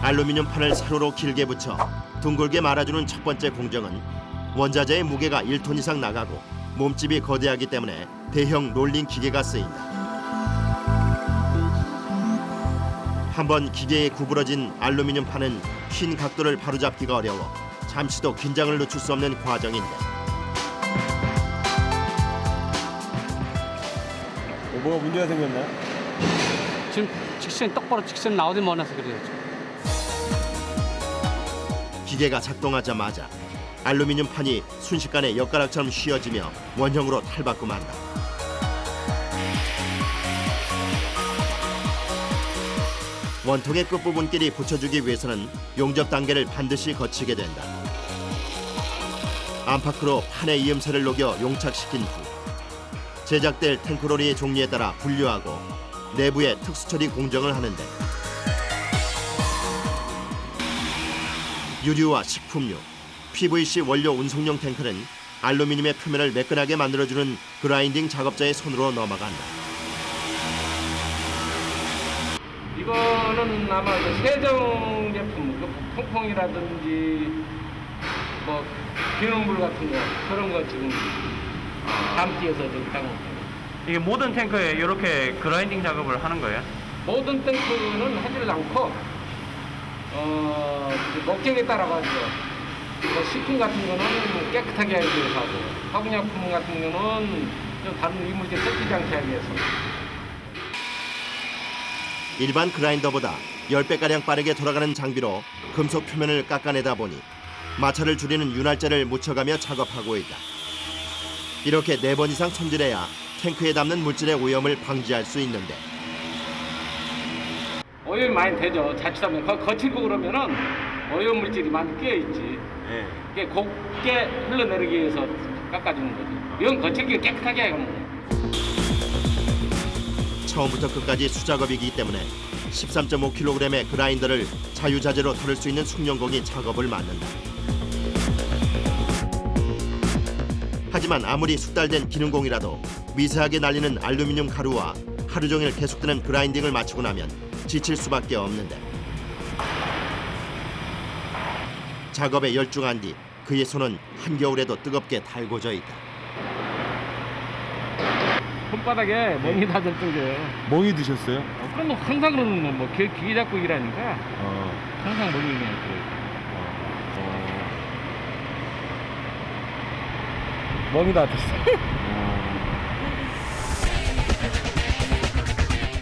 알루미늄 판을 세로로 길게 붙여 둥글게 말아주는 첫 번째 공정은 원자재의 무게가 1톤 이상 나가고 몸집이 거대하기 때문에 대형 롤링 기계가 쓰인다. 한번 기계에 구부러진 알루미늄 판은 휜 각도를 바로잡기가 어려워 잠시도 긴장을 늦출 수 없는 과정인데 뭐가 문제가 생겼나요? 지금 직선 똑바로 직선 나오지 못해서 그래요. 기계가 작동하자마자 알루미늄 판이 순식간에 엿가락처럼 휘어지며 원형으로 탈바꿈 한다. 원통의 끝부분끼리 붙여주기 위해서는 용접 단계를 반드시 거치게 된다. 안팎으로 판의 이음새를 녹여 용착시킨 후 제작될 탱크로리의 종류에 따라 분류하고 내부에 특수처리 공정을 하는데 유류와 식품류, PVC 원료 운송용 탱크는 알루미늄의 표면을 매끈하게 만들어주는 그라인딩 작업자의 손으로 넘어간다. 이거는 아마 세정 제품, 퐁퐁이라든지 뭐 비눗물 같은 거 그런 거 지금 담기에서 좀 따고. 이게 모든 탱크에 이렇게 그라인딩 작업을 하는 거예요? 모든 탱크는 하지를 않고 목적에 따라 가지고 뭐 식품 같은 거는 깨끗하게 하기 위해서 하고 화학약품 같은 거는 좀 다른 이물질 섞이지 않게 하기 위해서. 일반 그라인더보다 10배가량 빠르게 돌아가는 장비로 금속 표면을 깎아내다 보니 마찰을 줄이는 윤활제를 묻혀가며 작업하고 있다. 이렇게 4번 이상 손질해야 탱크에 담는 물질의 오염을 방지할 수 있는데 오염이 많이 되죠. 자칫하면 거칠고 그러면은 오염 물질이 많이 끼어 있지. 그게 곱게 흘러내리기 위해서 깎아주는 거지. 이건 거칠게 깨끗하게 하는 처음부터 끝까지 수작업이기 때문에 13.5kg의 그라인더를 자유자재로 털을 수 있는 숙련공이 작업을 맡는다. 하지만 아무리 숙달된 기능공이라도 미세하게 날리는 알루미늄 가루와 하루 종일 계속되는 그라인딩을 마치고 나면 지칠 수밖에 없는데 작업에 열중한 뒤 그의 손은 한겨울에도 뜨겁게 달궈져 있다. 손바닥에 멍이 다 들 정도예요. 멍이 드셨어요? 그럼 항상 그러는 뭐 기계 잡고 일하니까 항상 멍이 그냥 멍이 다 됐어요.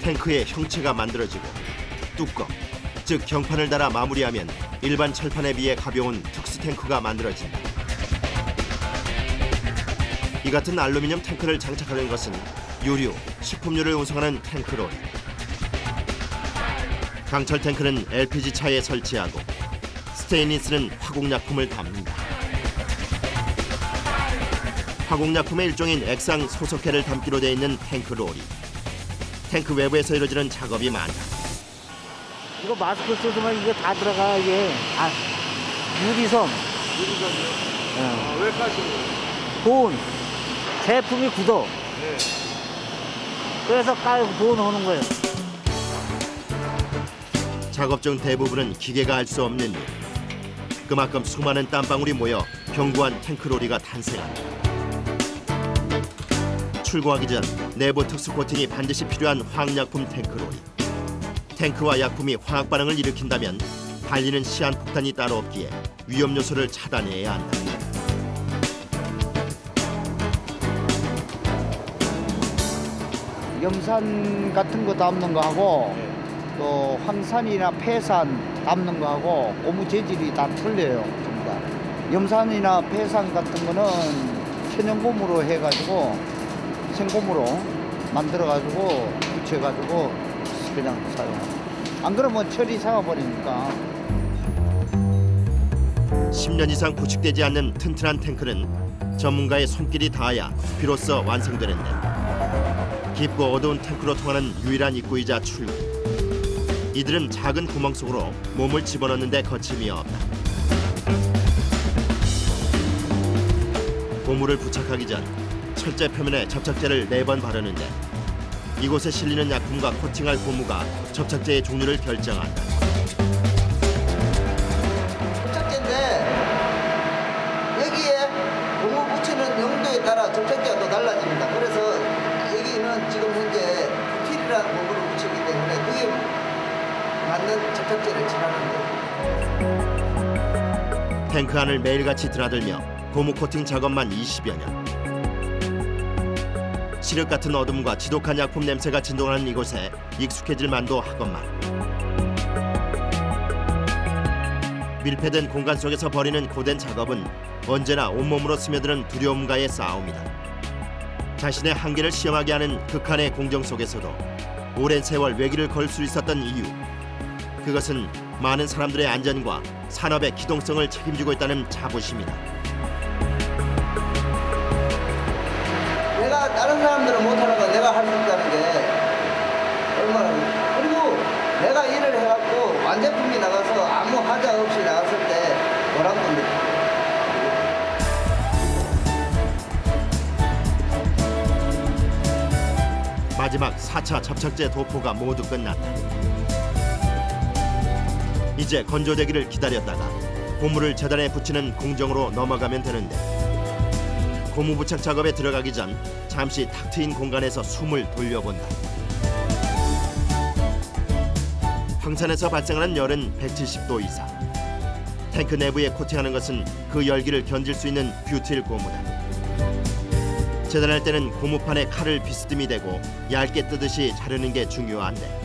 탱크의 형체가 만들어지고 뚜껑, 즉 경판을 달아 마무리하면 일반 철판에 비해 가벼운 특수 탱크가 만들어진다. 이 같은 알루미늄 탱크를 장착하는 것은 유류, 식품류를 운송하는 탱크로리. 강철 탱크는 LPG 차에 설치하고 스테인리스는 화공약품을 담는다. 화공약품의 일종인 액상 소속해를 담기로 되어 있는 탱크로리. 탱크 외부에서 이루어지는 작업이 많다. 이거 마스크 쓰지만 이게 다 들어가 이게 유리섬. 유리섬이요? 왜 까시는 거예요? 보온. 제품이 굳어. 네. 그래서 보온하는 거예요. 작업 중 대부분은 기계가 할 수 없는 일. 그만큼 수많은 땀방울이 모여 견고한 탱크로리가 탄생한다. 출고하기 전 내부 특수 코팅이 반드시 필요한 화학약품 탱크로리. 탱크와 약품이 화학 반응을 일으킨다면 달리는 시한폭탄이 따로 없기에 위험 요소를 차단해야 한다. 염산 같은 거 담는 거하고 또 황산이나 폐산 담는 거하고 고무 재질이 다 틀려요. 전부 다. 염산이나 폐산 같은 거는 천연고무로 해가지고 생고무로 만들어가지고 붙여가지고 그냥 사용해요. 안 그러면 철이 sak아버리니까. 10년 이상 구축되지 않는 튼튼한 탱크는 전문가의 손길이 닿아야 비로소 완성되는데 깊고 어두운 탱크로 통하는 유일한 입구이자 출구. 이들은 작은 구멍 속으로 몸을 집어넣는데 거침이 없다. 고무를 부착하기 전 철제 표면에 접착제를 4번 바르는데 이곳에 실리는 약품과 코팅할 고무가 접착제의 종류를 결정한다. 맞는 접착제를 칠하는 거예요. 탱크 안을 매일같이 드나들며 고무 코팅 작업만 20여 년. 시력 같은 어둠과 지독한 약품 냄새가 진동하는 이곳에 익숙해질 만도 하건만 밀폐된 공간 속에서 벌이는 고된 작업은 언제나 온몸으로 스며드는 두려움과의 싸움이다. 자신의 한계를 시험하게 하는 극한의 공정 속에서도 오랜 세월 외길을 걸 수 있었던 이유, 그것은 많은 사람들의 안전과 산업의 기동성을 책임지고 있다는 자부심이다. 내가 다른 사람들은 못하는 거 내가 할 수 있다는 게 얼마나, 그리고 내가 일을 해갖고 완제품이 나가서 아무 하자 없이 나갔을 때 보람도 느끼고. 마지막 4차 접착제 도포가 모두 끝났다. 이제 건조되기를 기다렸다가 고무를 재단에 붙이는 공정으로 넘어가면 되는데 고무 부착 작업에 들어가기 전 잠시 탁 트인 공간에서 숨을 돌려본다. 황산에서 발생하는 열은 170도 이상. 탱크 내부에 코팅하는 것은 그 열기를 견딜 수 있는 뷰틸 고무다. 재단할 때는 고무판에 칼을 비스듬히 대고 얇게 뜨듯이 자르는 게 중요한데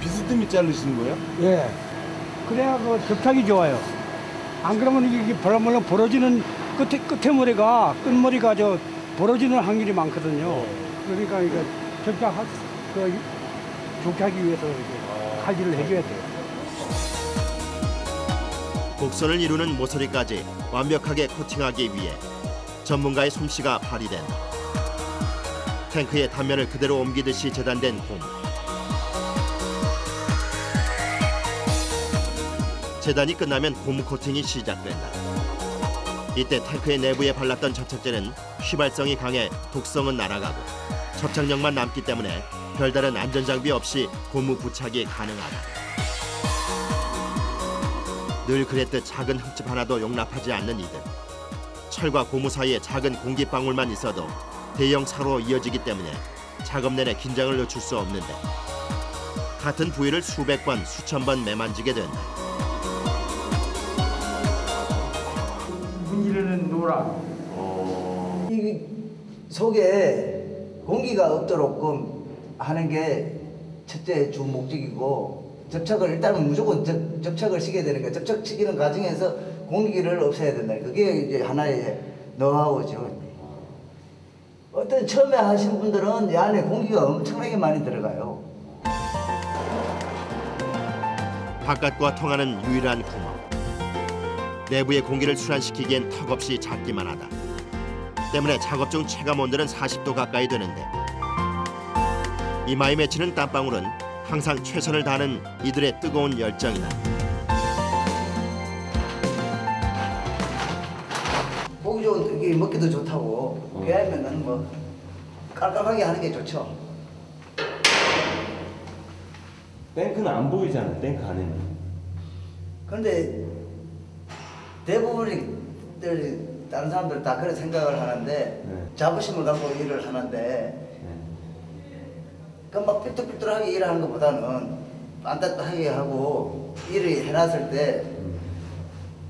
비스듬히 자르시는 거예요? 예. 그래야 그 접착이 좋아요. 안 그러면 이게 벌렁벌렁 벌어지는 끝머리가 저 벌어지는 확률이 많거든요. 그러니까 이거 접착 좋게 하기 위해서 이렇게 칼질을 해줘야 돼요. 곡선을 이루는 모서리까지 완벽하게 코팅하기 위해 전문가의 솜씨가 발휘된다. 탱크의 단면을 그대로 옮기듯이 재단된 고무. 재단이 끝나면 고무 코팅이 시작된다. 이때 탱크의 내부에 발랐던 접착제는 휘발성이 강해 독성은 날아가고 접착력만 남기 때문에 별다른 안전장비 없이 고무 부착이 가능하다. 늘 그랬듯 작은 흠집 하나도 용납하지 않는 이들. 철과 고무 사이에 작은 공기방울만 있어도 대형 사고로 이어지기 때문에 작업 내내 긴장을 늦출 수 없는데 같은 부위를 수백 번, 수천 번 매만지게 된다. 문지르는 노랑. 이 속에 공기가 없도록 하는 게 첫째 주 목적이고, 접착을 일단은 무조건 접착을 시켜야 되니까 접착 시키는 과정에서 공기를 없애야 된다. 그게 이제 하나의 노하우죠. 어떤 처음에 하시는 분들은 이 안에 공기가 엄청나게 많이 들어가요. 바깥과 통하는 유일한 구멍. 내부의 공기를 순환시키기엔 턱없이 작기만 하다. 때문에 작업 중 체감 온도는 40도 가까이 되는데 이마에 맺히는 땀방울은 항상 최선을 다하는 이들의 뜨거운 열정이다. 보기 좋은 게 먹기도 좋다고. 왜냐면은 뭐 깔끔하게 하는 게 좋죠. 탱크는 안 보이잖아요. 탱크 안에는. 그런데 대부분이 다른 사람들 다 그런 생각을 하는데 자부심을 갖고 일을 하는데 막 삐뚤삐뚤하게 일하는 것보다는 빤딱하게 하고 일을 해놨을 때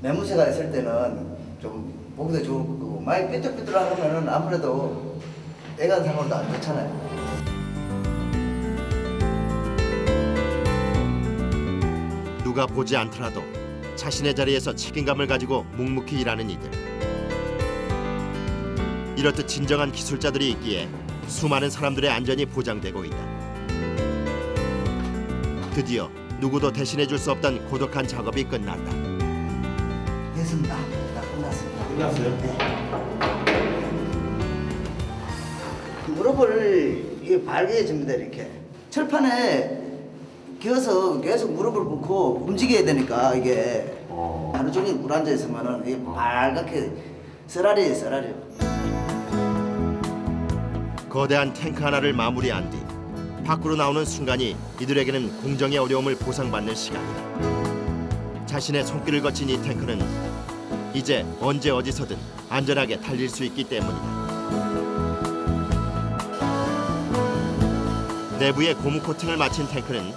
매무새가 있을 때는 좀 보기도 좋을 거고, 많이 삐뚤삐뚤하면은 아무래도 애간상으로도 안 좋잖아요. 누가 보지 않더라도 자신의 자리에서 책임감을 가지고 묵묵히 일하는 이들. 이렇듯 진정한 기술자들이 있기에 수많은 사람들의 안전이 보장되고 있다. 드디어 누구도 대신해줄 수 없던 고독한 작업이 끝났다. 됐습니다. 다 끝났습니다. 끝났어요? 무릎을 이게 발개해줍니다. 이렇게 철판에 기어서 계속 무릎을 꿇고 움직여야 되니까 이게 하루 종일 물 앉아 있으면은 이게 빨갛게 쓰라리요. 거대한 탱크 하나를 마무리한 뒤 밖으로 나오는 순간이 이들에게는 공정의 어려움을 보상받는 시간이다. 자신의 손길을 거친 이 탱크는 이제 언제 어디서든 안전하게 달릴 수 있기 때문이다. 내부에 고무 코팅을 마친 탱크는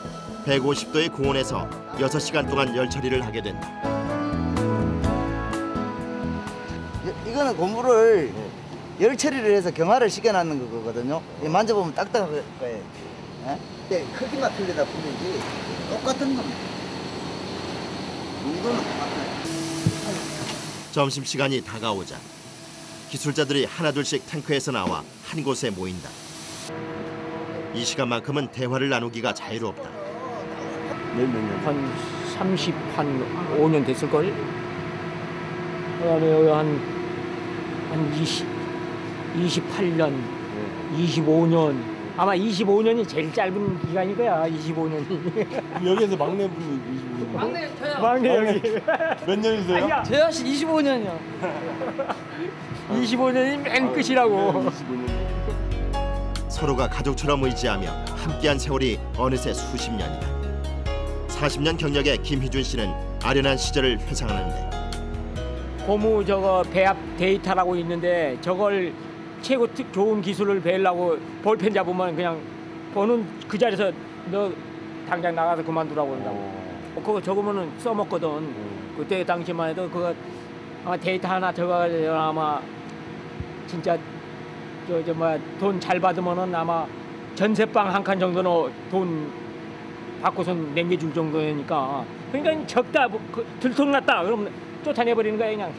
150도의 고온에서 6시간 동안 열 처리를 하게 된다. 이거는 고무를 열 처리를 해서 경화를 시켜놨는 거거든요. 만져보면 딱딱할 거예요. 네, 크기만 틀리다 뿐이지 똑같은 겁니다. 이거는 똑같아요. 점심시간이 다가오자 기술자들이 하나둘씩 탱크에서 나와 한 곳에 모인다. 이 시간만큼은 대화를 나누기가 자유롭다. 몇 년? 한 30, 한 5년 됐을걸? 그다음에 여기 한 28년, 25년. 아마 25년이 제일 짧은 기간일 거야, 25년이. 여기에서 막내분이 25년. 막내 여기. 몇 년이세요? 저야 25년이요. 25년이 맨 끝이라고. 서로가 가족처럼 의지하며 함께한 세월이 어느새 수십 년이다. 40년 경력의 김희준 씨는 아련한 시절을 회상하는데 고무 저거 배합 데이터라고 있는데 저걸 최고 좋은 기술을 배우려고 볼펜 잡으면 그냥 보는 그 자리에서 너 당장 나가서 그만두라고 그런다고. 그거 적으면은 써먹거든. 그때 당시만 해도 그거 아마 데이터 하나 들어가서 아마 진짜 저 뭐야 돈 잘 받으면은 아마 전세방 한 칸 정도는 돈 받고선 남겨줄 정도니까. 그러니까 적다 들통났다 그러면 쫓아내버리는 거야 그냥.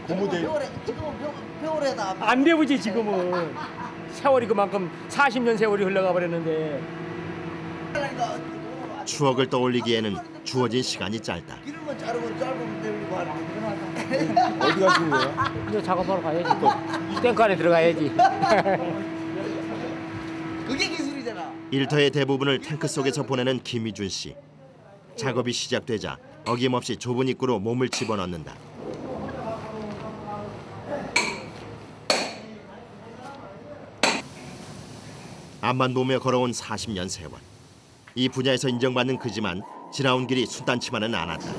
고무대. 지금은 겨울에다 안 되지 지금은. 세월이 그만큼 40년 세월이 흘러가 버렸는데. 추억을 떠올리기에는 주어진 시간이 짧다. 기름만 자르면 짧으면 되고 하는데 어디 가신 거예요? 이제 작업하러 가야지 또. 탱크 안에 들어가야지. 그게 기술이잖아. 일터의 대부분을 탱크 속에서 보내는 김희준 씨. 작업이 시작되자 어김없이 좁은 입구로 몸을 집어넣는다. 앞만 보며 걸어온 40년 세월. 이 분야에서 인정받는 그지만 지나온 길이 순탄치만은 않았다.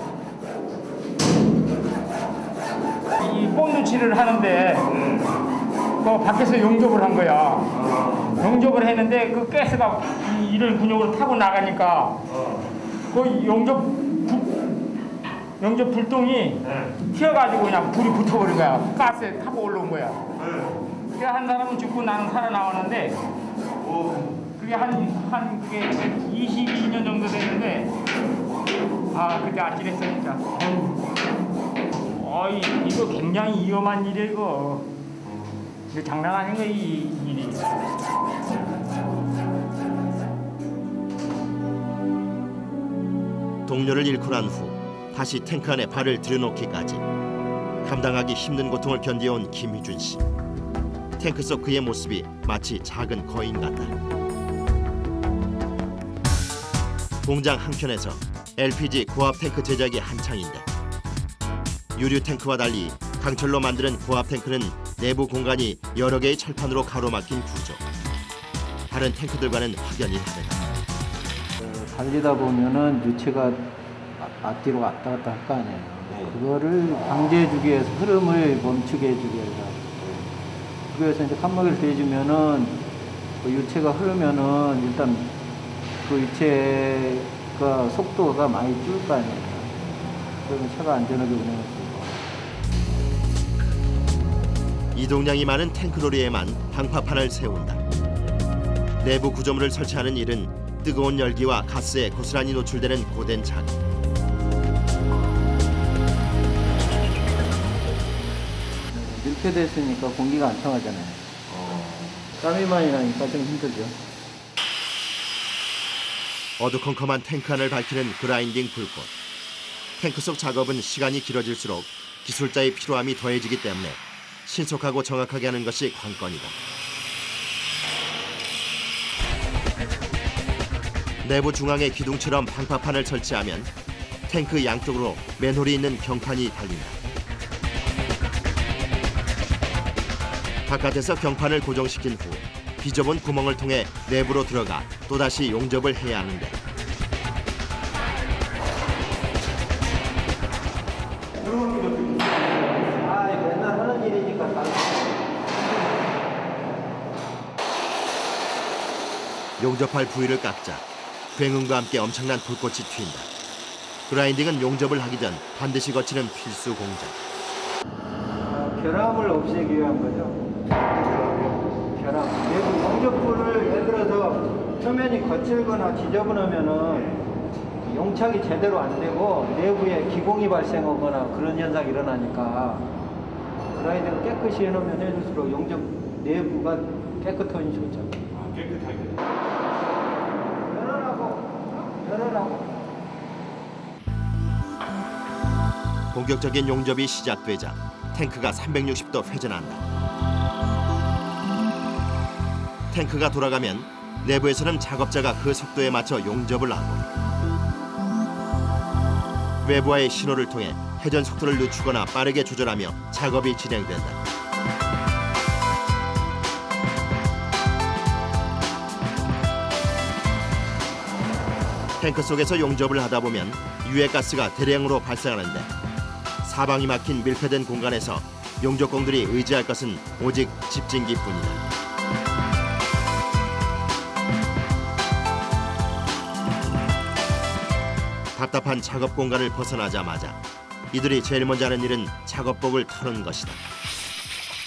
이 본드칠을 하는데 그 밖에서 용접을 한 거야. 용접을 했는데 그 가스가 이런 근육으로 타고 나가니까 그 용접 불똥이 튀어가지고 그냥 불이 붙어버린 거야. 가스에 타고 올라온 거야. 그게 한 사람은 죽고 나는 살아나왔는데 그게 그게 22년 정도 됐는데 그때 아찔했어 진짜. 이거 굉장히 위험한 일이야 이거. 이거 장난 아닌 거야 이 일이. 동료를 잃고 난 후 다시 탱크 안에 발을 들여놓기까지 감당하기 힘든 고통을 견뎌온 김희준 씨. 탱크 속 그의 모습이 마치 작은 거인 같다. 공장 한켠에서 LPG 고압 탱크 제작이 한창인데 유류 탱크와 달리 강철로 만드는 고압 탱크는 내부 공간이 여러 개의 철판으로 가로막힌 구조. 다른 탱크들과는 확연히 다르다. 달리다 보면은 유체가 앞뒤로 왔다 갔다 할 거 아니에요. 그거를 방지해주기 위해서 흐름을 멈추게 해주기 위해서. 그래서 이제 칸막이를 대주면은 그 유체가 흐르면은 일단 그 유체가 속도가 많이 줄 거 아니에요. 그러면 차가 안전하게 운행할 수 있고. 이동량이 많은 탱크로리에만 방파판을 세운다. 내부 구조물을 설치하는 일은 뜨거운 열기와 가스에 고스란히 노출되는 고된 작업. 밀폐됐으니까 공기가 안 통하잖아요. 땀이 많이 나니까 좀 힘들죠. 어두컴컴한 탱크 안을 밝히는 그라인딩 불꽃. 탱크 속 작업은 시간이 길어질수록 기술자의 필요함이 더해지기 때문에 신속하고 정확하게 하는 것이 관건이다. 내부 중앙에 기둥처럼 방파판을 설치하면 탱크 양쪽으로 맨홀이 있는 경판이 달린다. 바깥에서 경판을 고정시킨 후 비좁은 구멍을 통해 내부로 들어가 또다시 용접을 해야 하는데 맨날 하는 일이니까. 용접할 부위를 깎자 굉음과 함께 엄청난 불꽃이 튄다. 그라인딩은 용접을 하기 전 반드시 거치는 필수 공작. 결함을 없애기 위한 거죠. 결함. 내부 용접부를 예를 들어서 표면이 거칠거나 지저분하면은 용착이 제대로 안 되고 내부에 기공이 발생하거나 그런 현상이 일어나니까 그라인딩을 깨끗이 해놓으면 해줄수록 용접 내부가 깨끗하니 좋죠. 깨끗하게. 열어라고. 본격적인 용접이 시작되자 탱크가 360도 회전한다. 탱크가 돌아가면 내부에서는 작업자가 그 속도에 맞춰 용접을 하고 외부와의 신호를 통해 회전 속도를 늦추거나 빠르게 조절하며 작업이 진행된다. 탱크 속에서 용접을 하다 보면 유해가스가 대량으로 발생하는데 사방이 막힌 밀폐된 공간에서 용접공들이 의지할 것은 오직 집진기뿐이다. 답답한 작업 공간을 벗어나자마자 이들이 제일 먼저 하는 일은 작업복을 털는 것이다.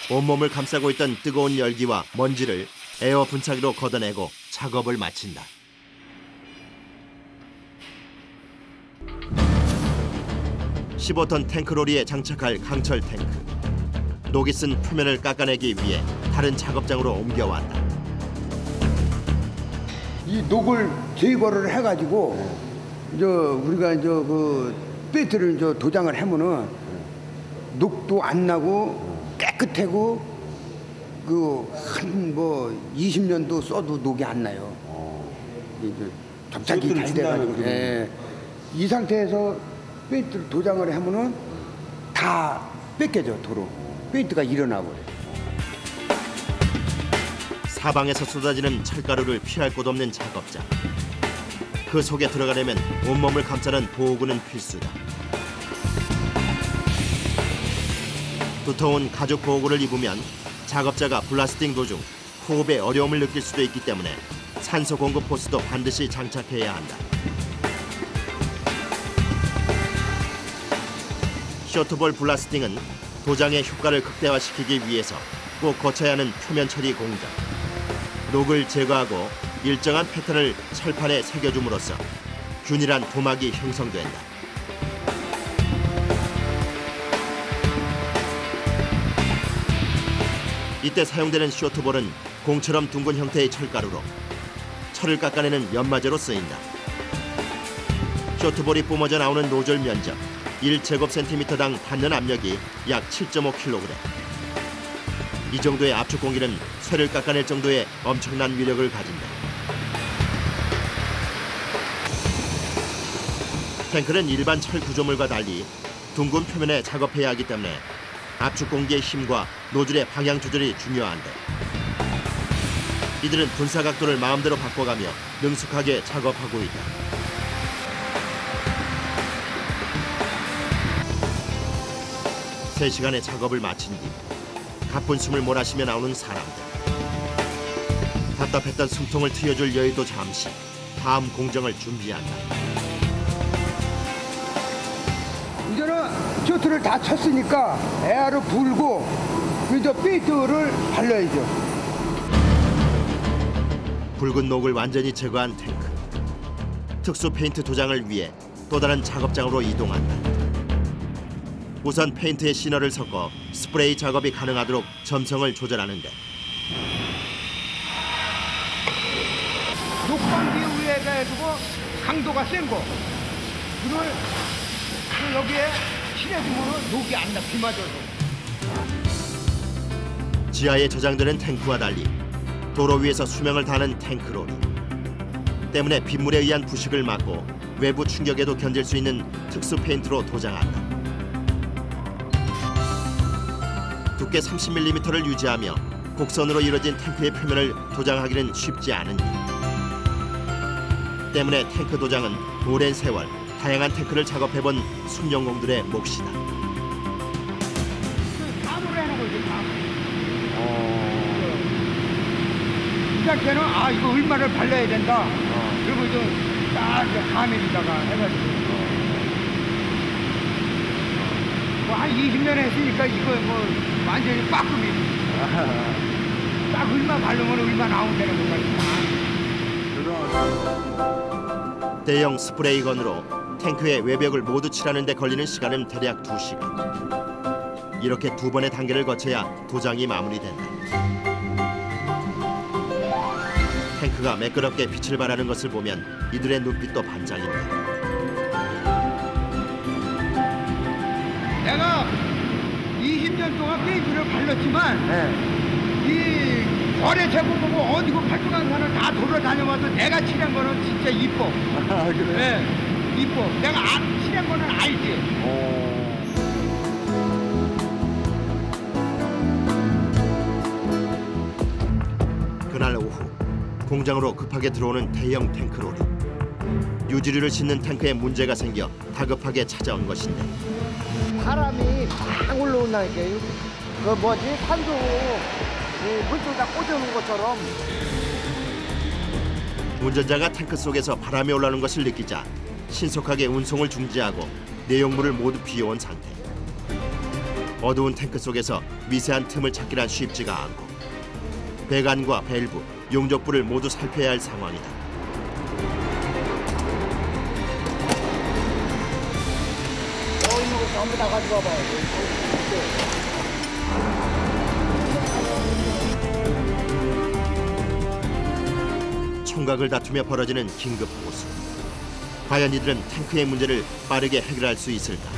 온몸을 감싸고 있던 뜨거운 열기와 먼지를 에어 분사기로 걷어내고 작업을 마친다. (15톤) 탱크로리에 장착할 강철 탱크. 녹이 쓴 표면을 깎아내기 위해 다른 작업장으로 옮겨왔다. 이 녹을 제거를 해가지고 우리가 그 배트를 도장을 하면은 녹도 안 나고 깨끗하고 한 20년도 써도 녹이 안 나요. 이제 접착이 잘 돼가지고. 예. 이 상태에서 페인트를 도장을 하면은 다 뺏겨져 도로. 페인트가 일어나버려. 사방에서 쏟아지는 철가루를 피할 곳 없는 작업장. 그 속에 들어가려면 온몸을 감싸는 보호구는 필수다. 두터운 가죽 보호구를 입으면 작업자가 블라스팅 도중 호흡에 어려움을 느낄 수도 있기 때문에 산소 공급 호스도 반드시 장착해야 한다. 쇼트볼 블라스팅은 도장의 효과를 극대화시키기 위해서 꼭 거쳐야 하는 표면 처리 공작. 녹을 제거하고 일정한 패턴을 철판에 새겨줌으로써 균일한 도막이 형성된다. 이때 사용되는 쇼트볼은 공처럼 둥근 형태의 철가루로 철을 깎아내는 연마제로 쓰인다. 쇼트볼이 뿜어져 나오는 노즐 면적 1제곱센티미터당 닿는 압력이 약 7.5kg. 이 정도의 압축 공기는 쇠를 깎아낼 정도의 엄청난 위력을 가진다. 탱크는 일반 철 구조물과 달리 둥근 표면에 작업해야 하기 때문에 압축 공기의 힘과 노즐의 방향 조절이 중요한데 이들은 분사 각도를 마음대로 바꿔가며 능숙하게 작업하고 있다. 세 시간의 작업을 마친 뒤 가쁜 숨을 몰아쉬며 나오는 사람들. 답답했던 숨통을 트여줄 여유도 잠시. 다음 공정을 준비한다. 이제는 쇼트를 다 쳤으니까 에어를 불고 이제 페인트를 발라야죠. 붉은 녹을 완전히 제거한 탱크. 특수 페인트 도장을 위해 또 다른 작업장으로 이동한다. 우선 페인트에 시너를 섞어 스프레이 작업이 가능하도록 점성을 조절하는데 녹방기 위에 해가지고 강도가 센 거 이걸 여기에 칠해주면 녹이 안 나, 비 맞아서. 지하에 저장되는 탱크와 달리 도로 위에서 수명을 다하는 탱크로드 때문에 빗물에 의한 부식을 막고 외부 충격에도 견딜 수 있는 특수 페인트로 도장한다. 두께 30mm를 유지하며 곡선으로 이루어진 탱크의 표면을 도장하기는 쉽지 않은 일. 때문에 탱크 도장은 오랜 세월 다양한 탱크를 작업해본 순영공들의 몫이다. 감으로 해놓은 거지, 감. 시작 때는 아 이거 얼마를 발라야 된다. 그리고 좀딱 가면에다가 해가지고 뭐한 20년 했으니까 이거 뭐 완전히 빠끔이. 딱 얼마 바르면 얼마 나온다는 것까지. 대형 스프레이건으로 탱크의 외벽을 모두 칠하는 데 걸리는 시간은 대략 2시간. 이렇게 2번의 단계를 거쳐야 도장이 마무리된다. 탱크가 매끄럽게 빛을 발하는 것을 보면 이들의 눈빛도 반짝인다. 내가 20년 동안 페인트를 발랐지만 이 거래 제보 보고 어디고 발전한 사람 다 돌아다녀봐도 내가 칠한 거는 진짜 이뻐. 그래? 네, 이뻐. 내가 칠한 거는 알지. 그날 오후 공장으로 급하게 들어오는 대형 탱크로리. 유지류를 싣는 탱크에 문제가 생겨 다급하게 찾아온 것인데 바람이 막 올라온다니까요. 그 뭐지 산소 물통에다 꽂아놓은 것처럼. 운전자가 탱크 속에서 바람이 올라오는 것을 느끼자 신속하게 운송을 중지하고 내용물을 모두 비워온 상태. 어두운 탱크 속에서 미세한 틈을 찾기란 쉽지가 않고 배관과 밸브, 용접부를 모두 살펴야 할 상황이다. 있는 거 전부 다 가져가 봐요. 총각을 다투며 벌어지는 긴급 호수. 과연 이들은 탱크의 문제를 빠르게 해결할 수 있을까?